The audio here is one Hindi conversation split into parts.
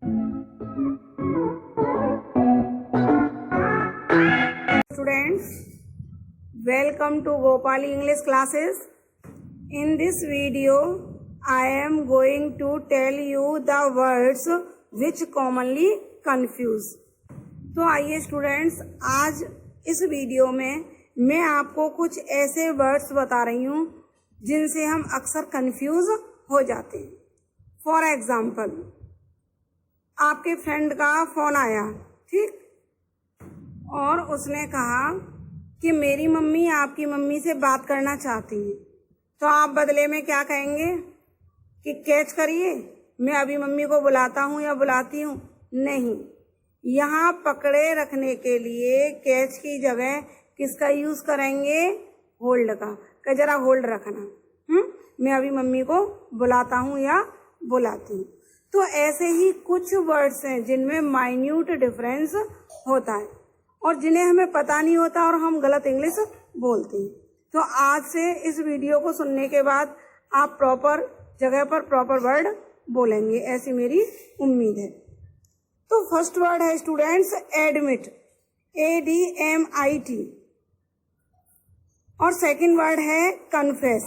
Students, welcome to Gopali English classes. In this video, I am going to tell you the words which commonly confuse. तो आइए स्टूडेंट्स, आज इस वीडियो में मैं आपको कुछ ऐसे वर्ड्स बता रही हूँ जिनसे हम अक्सर कंफ्यूज हो जाते हैं। फॉर एग्जाम्पल, आपके फ्रेंड का फोन आया, ठीक, और उसने कहा कि मेरी मम्मी आपकी मम्मी से बात करना चाहती है, तो आप बदले में क्या कहेंगे कि कैच करिए, मैं अभी मम्मी को बुलाता हूँ या बुलाती हूँ? नहीं, यहाँ पकड़े रखने के लिए कैच की जगह किसका यूज करेंगे? होल्ड का। कि जरा होल्ड रखना, मैं अभी मम्मी को बुलाता हूँ या बुलाती हूँ। तो ऐसे ही कुछ वर्ड्स हैं जिनमें माइन्यूट डिफरेंस होता है और जिन्हें हमें पता नहीं होता और हम गलत इंग्लिश बोलते हैं। तो आज से इस वीडियो को सुनने के बाद आप प्रॉपर जगह पर प्रॉपर वर्ड बोलेंगे, ऐसी मेरी उम्मीद है। तो फर्स्ट वर्ड है स्टूडेंट्स एडमिट, ADMIT, और सेकंड वर्ड है कन्फेस,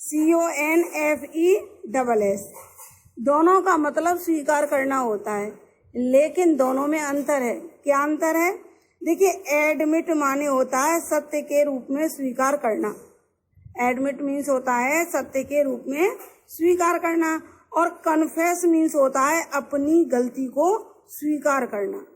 CONFESS। दोनों का मतलब स्वीकार करना होता है, लेकिन दोनों में अंतर है। क्या अंतर है? देखिए, एडमिट माने होता है सत्य के रूप में स्वीकार करना। एडमिट मीन्स होता है सत्य के रूप में स्वीकार करना, और कन्फेस मीन्स होता है अपनी गलती को स्वीकार करना।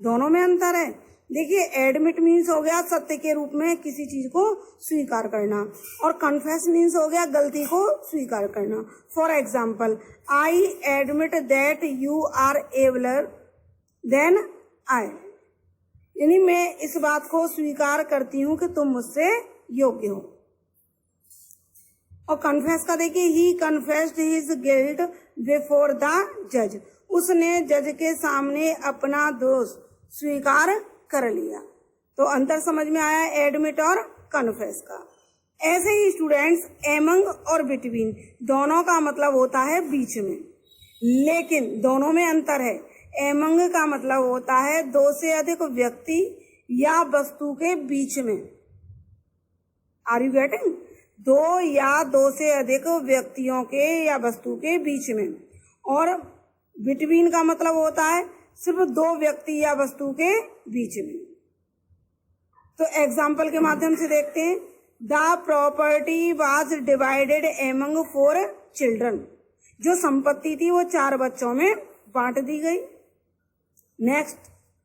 दोनों में अंतर है। देखिए, एडमिट मीन्स हो गया सत्य के रूप में किसी चीज को स्वीकार करना, और कन्फेस मीन्स हो गया गलती को स्वीकार करना। For example, I admit that you are abler than I, यानी मैं इस बात को स्वीकार करती हूँ कि तुम मुझसे योग्य हो। और कन्फेस का देखिए, he confessed his guilt before the जज, उसने जज के सामने अपना दोष स्वीकार कर लिया। तो अंतर समझ में आया एडमिट और कन्फेस का। ऐसे ही स्टूडेंट्स, एमंग और बिटवीन, दोनों का मतलब होता है बीच में, लेकिन दोनों में अंतर है। एमंग का मतलब होता है दो से अधिक व्यक्ति या वस्तु के बीच में। Are you getting? दो या दो से अधिक व्यक्तियों के या वस्तु के बीच में। और बिटवीन का मतलब होता है सिर्फ दो व्यक्ति या वस्तु के बीच में। तो एग्जाम्पल के माध्यम से देखते हैं। The property was divided among 4 children, जो संपत्ति थी वो 4 बच्चों में बांट दी गई। नेक्स्ट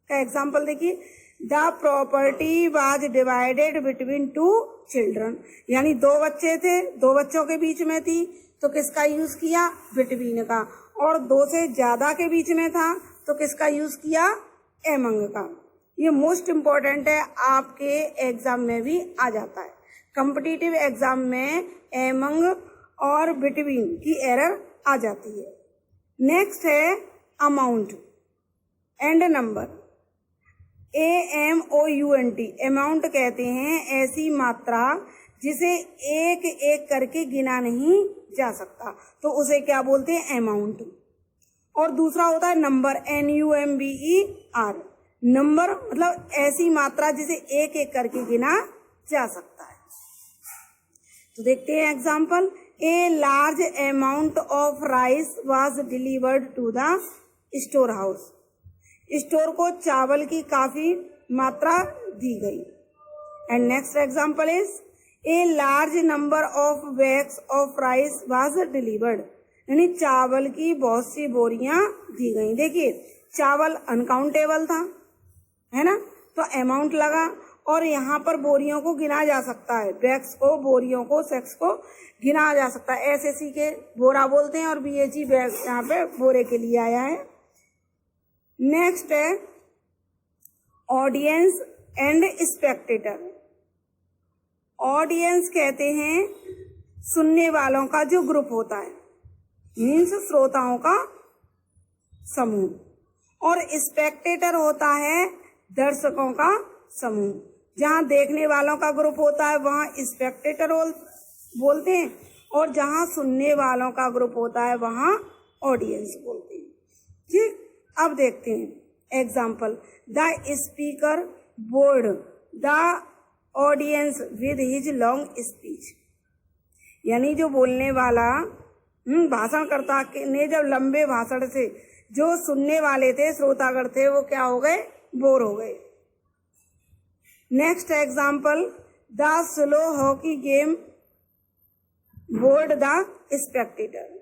का एग्जाम्पल देखिए, the property was divided between 2 children, यानी 2 बच्चे थे, 2 बच्चों के बीच में थी, तो किसका यूज किया? बिटवीन का। और 2 से ज्यादा के बीच में था तो किसका यूज किया? एमंग का। ये मोस्ट इम्पोर्टेंट है, आपके एग्जाम में भी आ जाता है। कॉम्पिटिटिव एग्जाम में एमंग और बिटवीन की एरर आ जाती है। नेक्स्ट है amount and number, AMOUNT। Amount कहते हैं ऐसी मात्रा जिसे एक एक करके गिना नहीं जा सकता, तो उसे क्या बोलते हैं? अमाउंट। और दूसरा होता है नंबर, NUMBER। नंबर मतलब ऐसी मात्रा जिसे एक एक करके गिना जा सकता है। तो देखते हैं example. A large amount of rice was delivered to the store house, store को चावल की काफी मात्रा दी गई। And next example is, a large number of bags of rice was delivered, यानी चावल की बहुत सी बोरियां दी गई। देखिए, चावल अनकाउंटेबल था, है ना, तो अमाउंट लगा, और यहाँ पर बोरियों को गिना जा सकता है, बैग्स को, बोरियों को, सेक्स को गिना जा सकता है। SSC के बोरा बोलते हैं और BHE बैग यहाँ पे बोरे के लिए आया है। नेक्स्ट है ऑडियंस एंड स्पेक्टेटर। ऑडियंस कहते हैं सुनने वालों का जो ग्रुप होता है, मीन्स श्रोताओं का समूह, और स्पेक्टेटर होता है दर्शकों का समूह। जहां देखने वालों का ग्रुप होता है वहां स्पेक्टेटर बोलते हैं, और जहां सुनने वालों का ग्रुप होता है वहां ऑडियंस बोलते हैं। ठीक, अब देखते हैं example. The speaker board the audience with his long speech, यानी जो बोलने वाला भाषणकर्ता ने जब लंबे भाषण से जो सुनने वाले थे, श्रोतागण थे, वो क्या हो गए, बोर हो गए। Next example, the slow hockey game board the Spectator,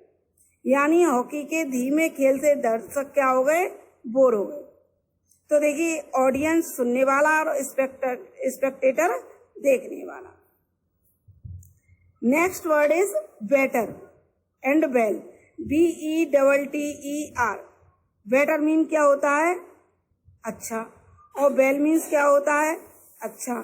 यानी हॉकी के धीमे खेल से दर्शक क्या हो गए, बोर हो गए। तो देखिए ऑडियंस सुनने वाला और स्पेक्टेटर देखने वाला। Next word is better and bell, BETTER। Better mean क्या होता है, अच्छा, और बेल मीन्स क्या होता है, अच्छा।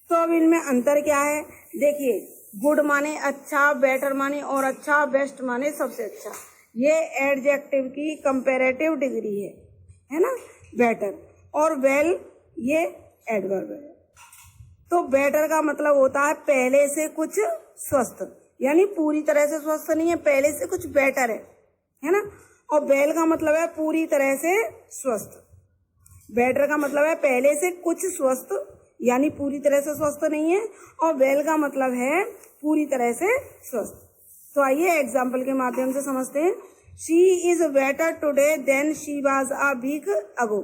तो अब इनमें अंतर क्या है, देखिए गुड माने अच्छा, बेटर माने और अच्छा, बेस्ट माने सबसे अच्छा। ये एडजेक्टिव की कंपैरेटिव डिग्री है ना, बेटर। और वेल ये एडवर्ब है। तो बेटर का मतलब होता है पहले से कुछ स्वस्थ, यानी पूरी तरह से स्वस्थ नहीं है, पहले से कुछ बेटर है ना। और बेल का मतलब है पूरी तरह से स्वस्थ। बेटर का मतलब है पहले से कुछ स्वस्थ, यानी पूरी तरह से स्वस्थ नहीं है, और वेल का मतलब है पूरी तरह से स्वस्थ। तो आइए एग्जाम्पल के माध्यम से समझते हैं। She is better today than she was a week ago,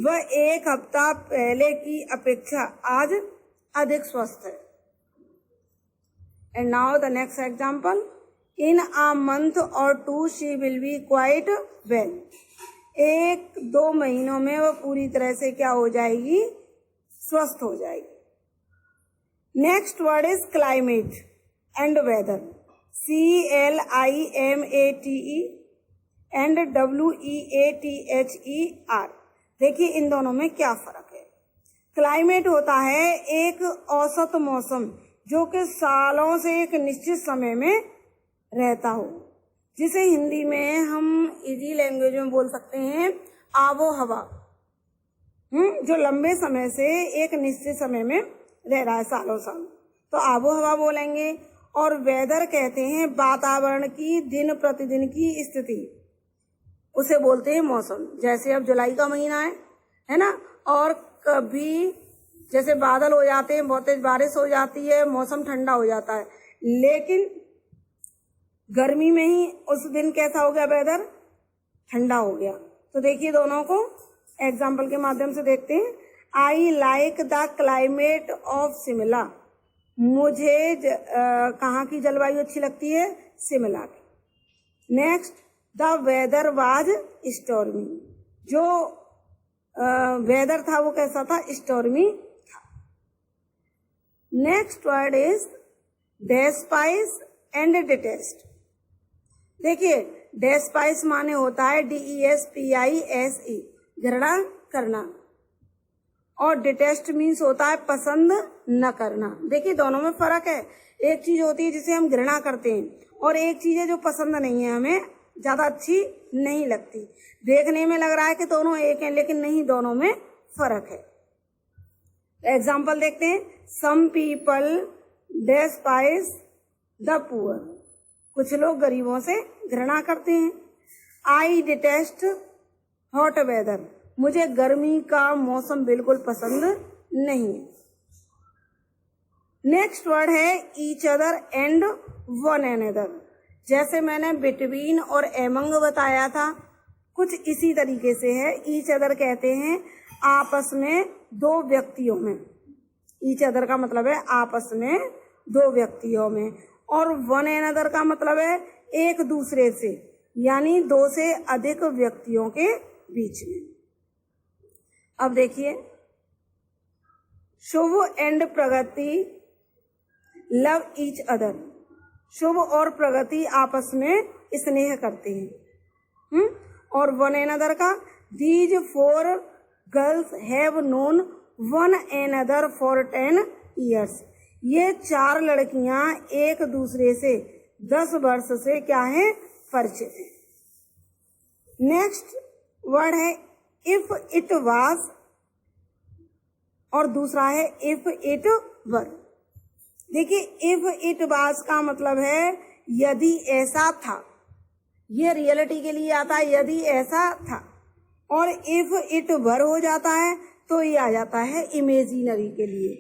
वह एक हफ्ता पहले की अपेक्षा आज अधिक स्वस्थ है। And now the next example, in a month और 2 she will be quite well, 1-2 महीनों में वह पूरी तरह से क्या हो जाएगी, स्वस्थ हो जाएगी। Next word is climate and weather, CLIMATE and WEATHER। देखिए इन दोनों में क्या फर्क है। क्लाइमेट होता है एक औसत मौसम जो कि सालों से एक निश्चित समय में रहता हो, जिसे हिंदी में हम इजी लैंग्वेज में बोल सकते हैं आबो हवा, जो लंबे समय से एक निश्चित समय में रह रहा है, सालों साल, तो आबो हवा बोलेंगे। और वेदर कहते हैं वातावरण की दिन प्रतिदिन की स्थिति, उसे बोलते हैं मौसम। जैसे अब जुलाई का महीना है ना, और कभी जैसे बादल हो जाते हैं, बहुत तेज बारिश हो जाती है, मौसम ठंडा हो जाता है, लेकिन गर्मी में ही उस दिन कैसा हो गया, वेदर ठंडा हो गया। तो देखिए दोनों को एग्जाम्पल के माध्यम से देखते हैं। I like the climate of Shimla, मुझे कहाँ की जलवायु अच्छी लगती है, शिमला की। Next, the weather was stormy, जो वेदर था वो कैसा था, स्टॉर्मी था। Next word is despise and detest. देखिए डेस्पाइस माने होता है DESPISE, घृणा करना, और डिटेस्ट मीन्स होता है पसंद न करना। देखिए दोनों में फर्क है। एक चीज होती है जिसे हम घृणा करते हैं, और एक चीज है जो पसंद नहीं है, हमें ज्यादा अच्छी नहीं लगती। देखने में लग रहा है कि दोनों एक हैं, लेकिन नहीं, दोनों में फर्क है। एग्जाम्पल देखते हैं। सम पीपल डेस्पाइस द पुअर, कुछ लोग गरीबों से घृणा करते हैं। आई डिटेस्ट हॉट वेदर, मुझे गर्मी का मौसम बिल्कुल पसंद नहीं है। नेक्स्ट वर्ड है each other and one another. जैसे मैंने बिटवीन और एमंग बताया था, कुछ इसी तरीके से है। ईच अदर कहते हैं आपस में दो व्यक्तियों में, ईच अदर का मतलब है आपस में दो व्यक्तियों में, और वन अनदर का मतलब है एक दूसरे से, यानी दो से अधिक व्यक्तियों के बीच में। अब देखिए, Shubh and Pragati love each other, Shubh और प्रगति आपस में स्नेह करते हैं। और वन अनदर का, these 4 girls have known one another for 10 years, ये 4 लड़कियां एक दूसरे से 10 वर्ष से क्या है, परिचित है। नेक्स्ट वर्ड है इफ इट वाज, और दूसरा है इफ इट वर। देखिए इफ इट वाज का मतलब है यदि ऐसा था, ये रियलिटी के लिए आता है, यदि ऐसा था। और इफ इट वर हो जाता है तो ये आ जाता है इमेजिनरी के लिए,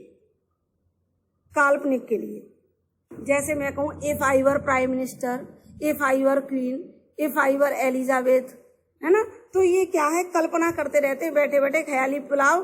काल्पनिक के लिए। जैसे मैं कहूँ if I were prime minister, if I were queen, if I were Elizabeth, है ना। तो ये क्या है, कल्पना करते रहते, बैठे बैठे ख्याली पुलाव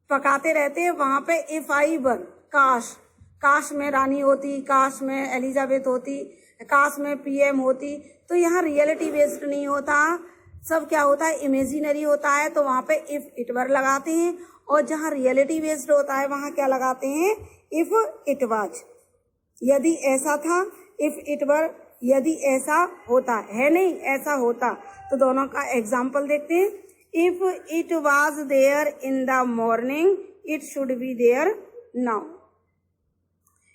पकाते रहते हैं। वहां पे इफ आई वर, काश, काश में रानी होती, काश में एलिजाबेथ होती, काश में पीएम होती। तो यहाँ रियलिटी बेस्ड नहीं होता, सब क्या होता है, इमेजिनरी होता है। तो वहां पे इफ इट वर लगाते हैं, और जहाँ रियलिटी बेस्ड होता है वहां क्या लगाते हैं, इफ इट वाज, यदि ऐसा था, इफ इट वर, यदि ऐसा होता है, नहीं ऐसा होता। तो दोनों का एग्जाम्पल देखते हैं। If it was there in the morning it should be there now,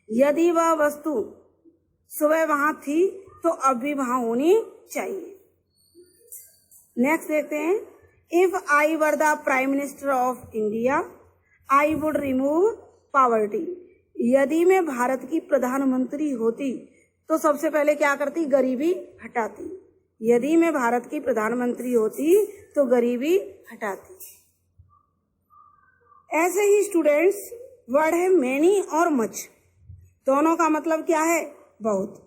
यदि वह वस्तु सुबह वहां थी तो अब भी वहां होनी चाहिए। नेक्स्ट देखते हैं, if I were the prime minister of India I would remove poverty, यदि मैं भारत की प्रधानमंत्री होती तो सबसे पहले क्या करती, गरीबी हटाती। यदि मैं भारत की प्रधानमंत्री होती तो गरीबी हटाती। ऐसे ही स्टूडेंट्स, वर्ड है मैनी और मच, दोनों का मतलब क्या है, बहुत।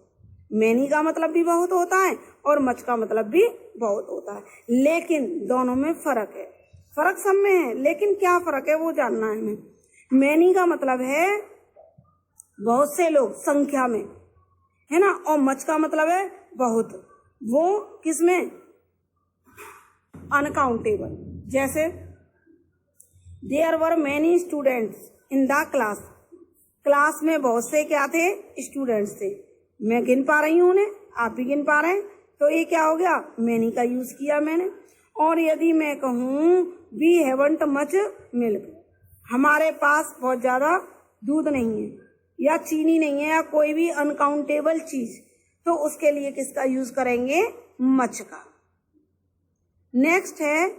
मैनी का मतलब भी बहुत होता है और मच का मतलब भी बहुत होता है, लेकिन दोनों में फर्क है। फर्क सब में है, लेकिन क्या फर्क है वो जानना है हमें। मैनी का मतलब है बहुत से लोग, संख्या में, है ना, और मच का मतलब है बहुत, वो किसमें, अनकाउंटेबल। जैसे there were many students in the class, class में बहुत से क्या थे, स्टूडेंट्स थे। मैं गिन पा रही हूँ उन्हें, आप भी गिन पा रहे हैं, तो ये क्या हो गया, मैनी का यूज किया मैंने। और यदि मैं कहूँ वी हैवंट मच मिल्क, हमारे पास बहुत ज्यादा दूध नहीं है, या चीनी नहीं है, या कोई भी अनकाउंटेबल चीज, तो उसके लिए किसका यूज करेंगे, मच का। नेक्स्ट है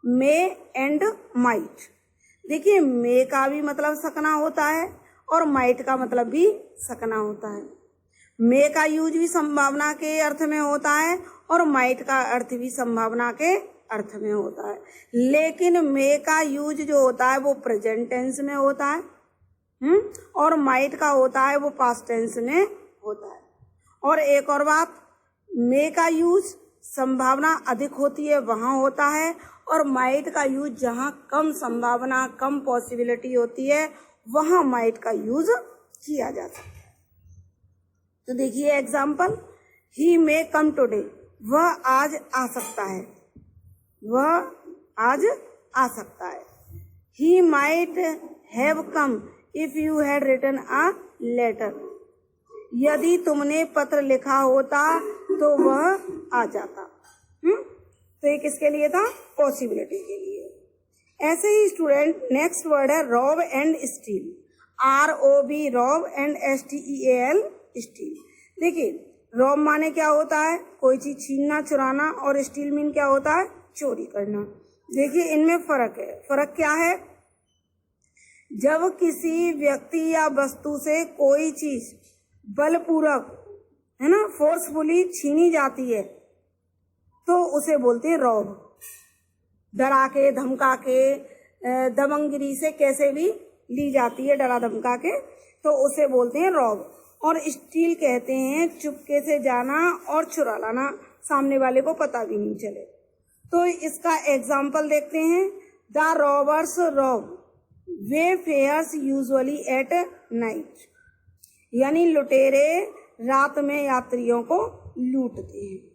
मे एंड माइट। देखिए मे का भी मतलब सकना होता है और माइट का मतलब भी सकना होता है। मे का यूज भी संभावना के अर्थ में होता है और माइट का अर्थ भी संभावना के अर्थ में होता है, लेकिन मे का यूज जो होता है वो प्रेजेंट टेंस में होता है, और माइट का होता है वो पास्ट टेंस में होता है। और एक और बात, मे का यूज संभावना अधिक होती है वहां होता है, और माइट का यूज जहां कम संभावना, कम पॉसिबिलिटी होती है वहां माइट का यूज किया जाता है। तो देखिए एग्जाम्पल, ही मे कम टुडे, वह आज आ सकता है, वह आज आ सकता है। He might have come if you had written a letter, यदि तुमने पत्र लिखा होता तो वह आ जाता। तो ये किसके लिए था, पॉसिबिलिटी के लिए। ऐसे ही स्टूडेंट, नेक्स्ट वर्ड है rob and steal, ROB, rob, and STEAL, steal. देखिए रॉब माने क्या होता है, कोई चीज छीनना, चुराना, और स्टील मीन क्या होता है, चोरी करना। देखिए इनमें फर्क है। फर्क क्या है, जब किसी व्यक्ति या वस्तु से कोई चीज बलपूर्वक, है ना, फोर्सफुली छीनी जाती है तो उसे बोलते हैं रॉब। डरा के, धमका के, दबंगगिरी से कैसे भी ली जाती है, डरा धमका के, तो उसे बोलते हैं रॉब। और स्टील कहते हैं चुपके से जाना और चुरा लाना, सामने वाले को पता भी नहीं चले। तो इसका एग्जाम्पल देखते हैं, the robbers rob wayfarers usually at night, यानी लुटेरे रात में यात्रियों को लूटते हैं।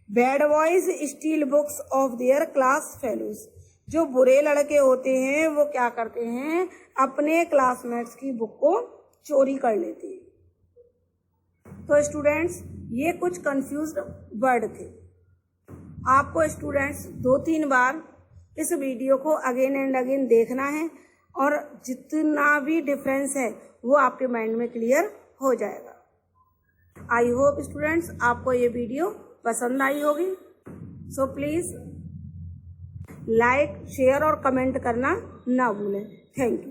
Bad boys steal books of their class fellows, जो बुरे लड़के होते हैं वो क्या करते हैं, अपने क्लासमेट्स की बुक को चोरी कर लेते हैं। तो स्टूडेंट्स ये कुछ कंफ्यूज्ड वर्ड थे। आपको स्टूडेंट्स 2-3 बार इस वीडियो को अगेन एंड अगेन देखना है, और जितना भी डिफरेंस है वो आपके माइंड में क्लियर हो जाएगा। आई होप स्टूडेंट्स आपको ये वीडियो पसंद आई होगी। सो प्लीज लाइक, शेयर और कमेंट करना ना भूलें। Thank you.